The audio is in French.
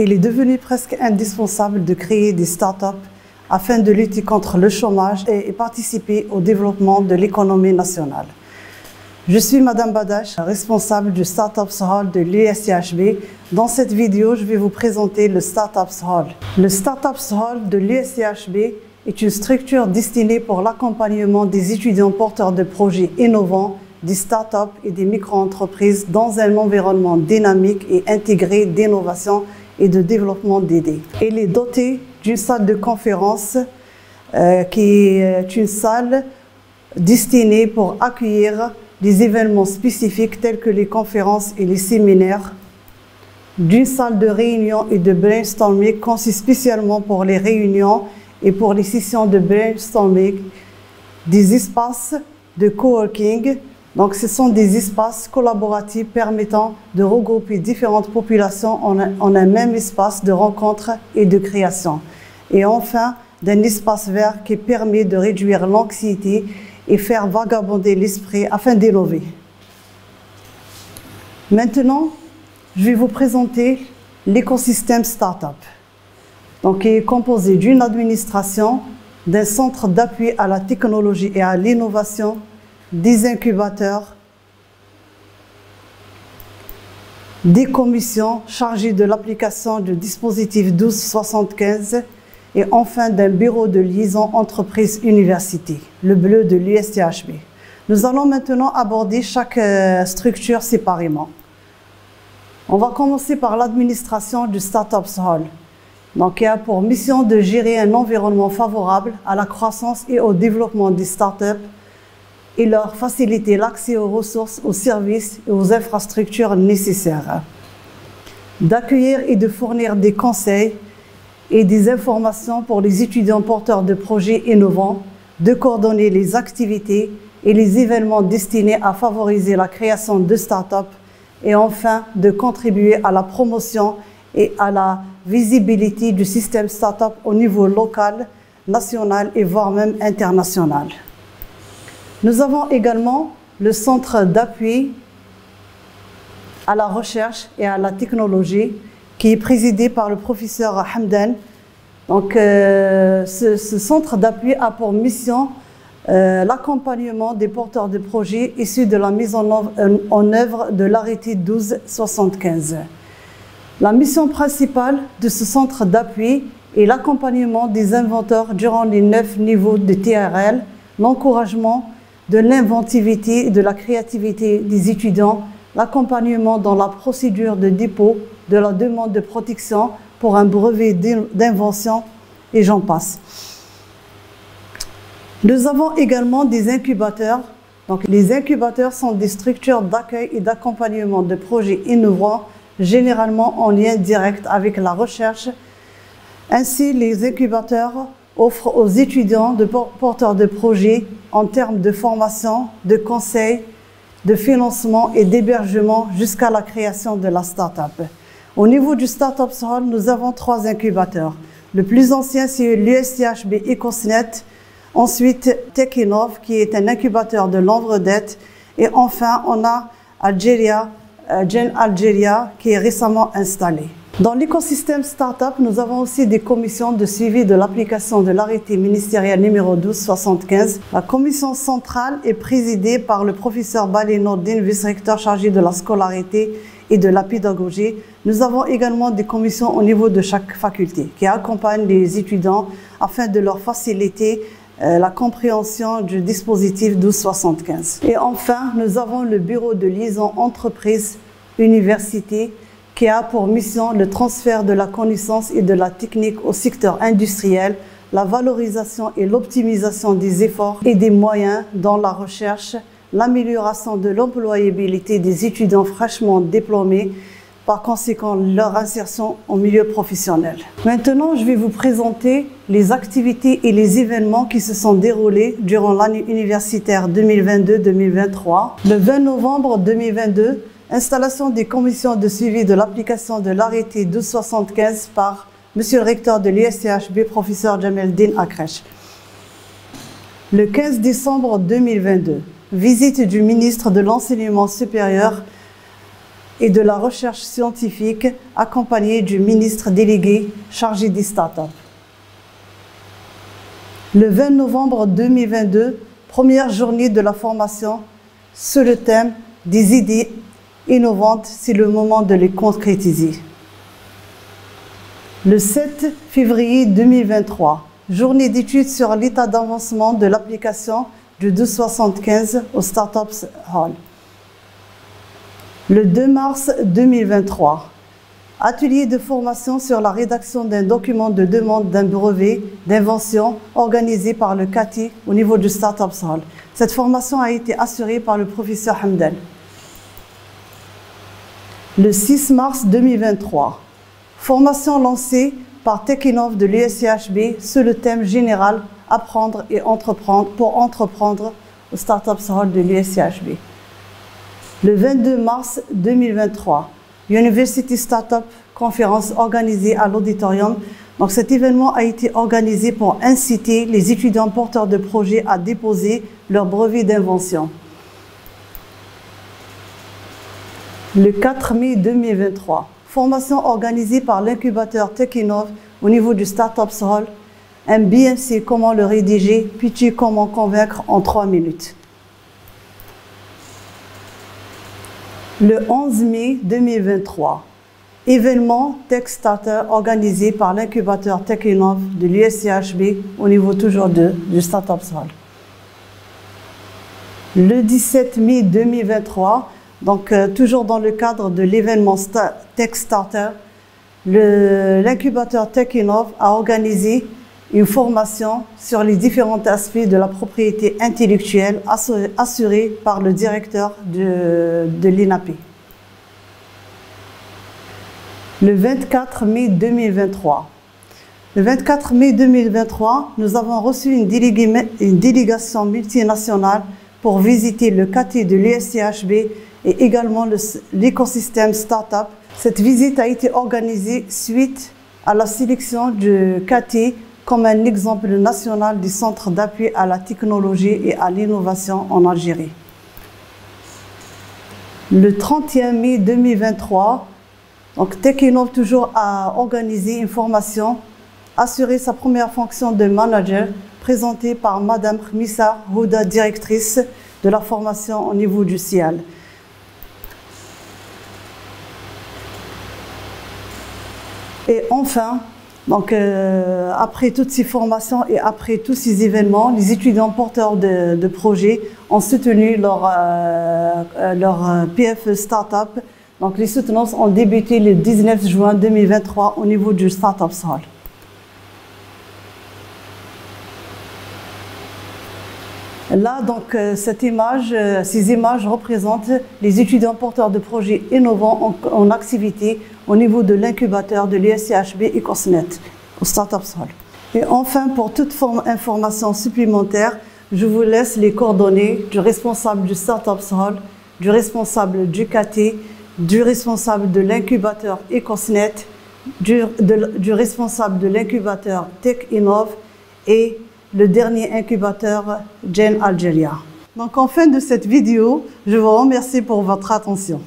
Il est devenu presque indispensable de créer des startups afin de lutter contre le chômage et participer au développement de l'économie nationale. Je suis Madame Badache, responsable du Startups Hall de l'USCHB. Dans cette vidéo, je vais vous présenter le Startups Hall. Le Startups Hall de l'USCHB est une structure destinée pour l'accompagnement des étudiants porteurs de projets innovants, des startups et des micro-entreprises dans un environnement dynamique et intégré d'innovation et de développement d'idées. Il est doté d'une salle de conférence qui est une salle destinée pour accueillir des événements spécifiques tels que les conférences et les séminaires, d'une salle de réunion et de brainstorming conçue spécialement pour les réunions et pour les sessions de brainstorming, des espaces de coworking. Donc, ce sont des espaces collaboratifs permettant de regrouper différentes populations en un même espace de rencontre et de création. Et enfin, d'un espace vert qui permet de réduire l'anxiété et faire vagabonder l'esprit afin d'innover. Maintenant, je vais vous présenter l'écosystème Startup. Donc, il est composé d'une administration, d'un centre d'appui à la technologie et à l'innovation, des incubateurs, des commissions chargées de l'application du dispositif 1275 et enfin d'un bureau de liaison entreprise-université, le bleu de l'USCHB. Nous allons maintenant aborder chaque structure séparément. On va commencer par l'administration du Startups Hall. Donc, qui a pour mission de gérer un environnement favorable à la croissance et au développement des startups et leur faciliter l'accès aux ressources, aux services et aux infrastructures nécessaires. D'accueillir et de fournir des conseils et des informations pour les étudiants porteurs de projets innovants, de coordonner les activités et les événements destinés à favoriser la création de startups et enfin de contribuer à la promotion et à la visibilité du système startup au niveau local, national et voire même international. Nous avons également le centre d'appui à la recherche et à la technologie qui est présidé par le professeur Hamdan. Donc, ce centre d'appui a pour mission l'accompagnement des porteurs de projets issus de la mise en œuvre de l'arrêté 1275. La mission principale de ce centre d'appui est l'accompagnement des inventeurs durant les 9 niveaux de TRL, l'encouragement de l'inventivité et de la créativité des étudiants, l'accompagnement dans la procédure de dépôt de la demande de protection pour un brevet d'invention et j'en passe. Nous avons également des incubateurs. Donc, les incubateurs sont des structures d'accueil et d'accompagnement de projets innovants, généralement en lien direct avec la recherche. Ainsi, les incubateurs offrent aux étudiants porteurs de projets en termes de formation, de conseils, de financement et d'hébergement jusqu'à la création de la start-up. Au niveau du Startups Hall, nous avons 3 incubateurs. Le plus ancien, c'est l'USCHB EcosNet. Ensuite, TechInnov, qui est un incubateur de l'Envredette. Et enfin, on a Gen Algeria, qui est récemment installé. Dans l'écosystème Startup, nous avons aussi des commissions de suivi de l'application de l'arrêté ministériel numéro 1275. La commission centrale est présidée par le professeur Balenoddin, vice-recteur chargé de la scolarité et de la pédagogie. Nous avons également des commissions au niveau de chaque faculté qui accompagnent les étudiants afin de leur faciliter la compréhension du dispositif 1275. Et enfin, nous avons le bureau de liaison entreprise-université qui a pour mission le transfert de la connaissance et de la technique au secteur industriel, la valorisation et l'optimisation des efforts et des moyens dans la recherche, l'amélioration de l'employabilité des étudiants fraîchement diplômés, par conséquent leur insertion au milieu professionnel. Maintenant, je vais vous présenter les activités et les événements qui se sont déroulés durant l'année universitaire 2022-2023. Le 20 novembre 2022, installation des commissions de suivi de l'application de l'arrêté 1275 par Monsieur le recteur de l'USCHB, professeur Jameldine Akresh. Le 15 décembre 2022, visite du ministre de l'Enseignement supérieur et de la recherche scientifique, accompagné du ministre délégué chargé des startups. Le 20 novembre 2022, première journée de la formation sur le thème des idées innovantes, c'est le moment de les concrétiser. Le 7 février 2023, journée d'études sur l'état d'avancement de l'application du 1275 au Startups Hall. Le 2 mars 2023, atelier de formation sur la rédaction d'un document de demande d'un brevet d'invention organisé par le CATI au niveau du Startups Hall. Cette formation a été assurée par le professeur Hamdan. Le 6 mars 2023, formation lancée par TechInnov de l'USCHB sur le thème général « Apprendre et entreprendre » pour entreprendre au Startups Hall de l'USCHB. Le 22 mars 2023, University Startup conférence organisée à l'auditorium. Donc cet événement a été organisé pour inciter les étudiants porteurs de projets à déposer leur brevet d'invention. Le 4 mai 2023, formation organisée par l'incubateur TechInnov au niveau du Startups Hall. Un BMC, comment le rédiger, pitcher, comment convaincre en 3 minutes. Le 11 mai 2023, événement TechStarter organisé par l'incubateur TechInnov de l'USCHB au niveau toujours du Startups Hall. Le 17 mai 2023, donc toujours dans le cadre de l'événement TechStarter, l'incubateur TechInnov a organisé une formation sur les différents aspects de la propriété intellectuelle assurée par le directeur de l'INAP. Le 24 mai 2023. Le 24 mai 2023, nous avons reçu une délégation multinationale pour visiter le CATI de l'USCHB et également l'écosystème Startup. Cette visite a été organisée suite à la sélection du CATI comme un exemple national du centre d'appui à la technologie et à l'innovation en Algérie. Le 31 mai 2023, donc TechInnov toujours a organisé une formation, assuré sa première fonction de manager, présentée par Madame Khmissa Houda, directrice de la formation au niveau du CIAL. Et enfin, donc, après toutes ces formations et après tous ces événements, les étudiants porteurs de projets ont soutenu leur PFE Startup. Donc, les soutenances ont débuté le 19 juin 2023 au niveau du Startups Hall. Là, donc, ces images représentent les étudiants porteurs de projets innovants en activité au niveau de l'incubateur de l'USCHB Ecosnet au Startups Hall. Et enfin, pour toute information supplémentaire, je vous laisse les coordonnées du responsable du Startups Hall, du responsable du CATI, du responsable de l'incubateur Ecosnet, du responsable de l'incubateur TechInnov et le dernier incubateur Gen Algeria. Donc en fin de cette vidéo, je vous remercie pour votre attention.